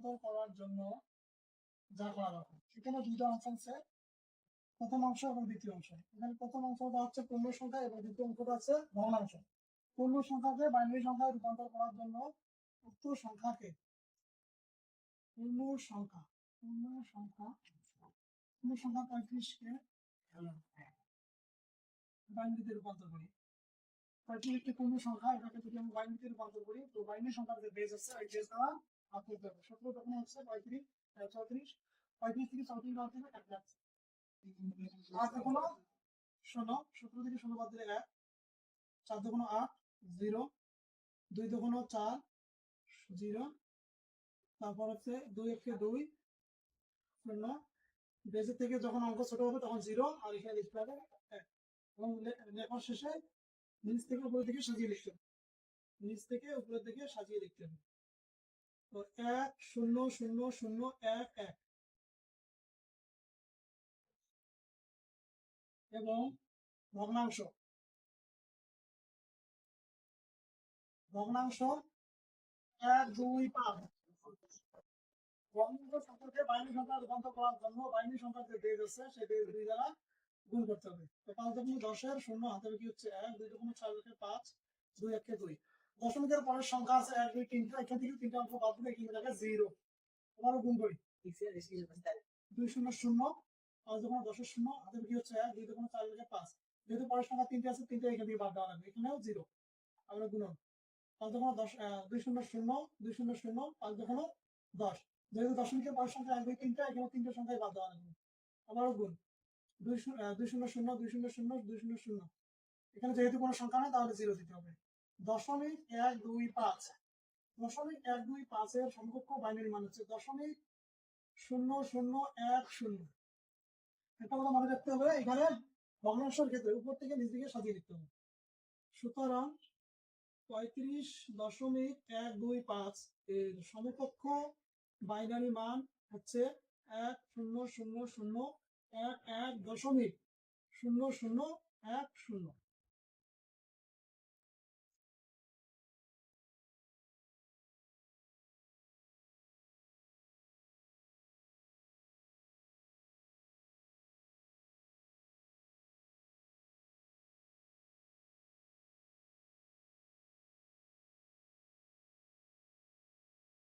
রূপান্তর করার জন্য যা করা দরকার। এখানে দুইটা অংশ আছে, প্রথম অংশ এবং দ্বিতীয় অংশ। এখানে প্রথম অংশটা হচ্ছে পূর্ণ সংখ্যা এবং দ্বিতীয় অংশটা আছে ভগ্নাংশ। পূর্ণ সংখ্যাকে বাইনারি সংখ্যায় রূপান্তর করার জন্য উক্ত সংখ্যাকে পূর্ণ সংখ্যা 35কে বাইনারিতে রূপান্তর করি। 35 একটি পূর্ণ সংখ্যা, এটাকে যদি আমি বাইনারিতে রূপান্তর করি তো বাইনারি সংখ্যার যে বেজ আছে ওই বেজ দ্বারা ভাগ করতে হবে। 17 তখন হচ্ছে 35 34 35 থেকে 34 বাদ দিলে 1 যাচ্ছে। 8 দুগুণ 16, 17 থেকে 16 বাদ দিলে 1, 4 দুগুণ 8 0, 2 দুগুণ 4 0, তারপর হচ্ছে 2 একে 2 0, বেজের থেকে যখন অঙ্ক ছোট হবে তখন 0 আর এখানে লিখতে হবে 1 এবং লেখার শেষে নিচ থেকে উপরের দিকে সাজিয়ে লিখতে হবে। নিচ থেকে উপরের দিকে সাজিয়ে লিখতে হবে। তো 1 0 0 0 1 1 এবং ভগ্নাংশ 1 2 5। ভগ্নাংশ সংখ্যাকে বাইনারি সংখ্যা রূপান্তর করার জন্য বাইনারি সংখ্যার যে বেজ আছে সেই বেজ 2 দ্বারা গুণ করতে হবে। তো 5 দুগুণ 10 শূন্য হাতে কি হচ্ছে 1, 2 দুগুণ 4 5, 2 একে 2। দশমিকের পরের সংখ্যা আছে 1 2 3, এখান থেকে 3টা অঙ্ক বাদ দিলে এখানে থাকে 0। আবারও গুণ করি 2 0 0, 5 দুগুণ 10 শূন্য হাতে কি হচ্ছে 1, 2 দুগুণ 4 5। যেহেতু পরের সংখ্যা 3টে আছে 3টা এখান থেকে বাদ দেওয়া লাগবে, এখানেও 0। আবার গুণন 5 দুগুণ 10 2 0 0 2 0 0 5 দুগুণ 10। যেহেতু দশমিকের পরের সংখ্যা 1 2 3টা, এখানে 3টে সংখ্যাই বাদ দেওয়া লাগবে। আবারও গুণ 2 0 0 2 0 0 2 0 0। এখানে যেহেতু কোনো সংখ্যা নেই তাহলে 0 দিতে হবে। 0.125 0.125 এর সমকক্ষ বাইনারি মান হচ্ছে 0.0010। এটা আমরা মনে রাখতে হবে, এখানে ভগ্নাংশের ক্ষেত্রে উপর থেকে নিচ দিকে সাজিয়ে লিখতে হবে। সুতরাং 35.125 এর সমকক্ষ বাইনারি মান হচ্ছে 1000011.0010।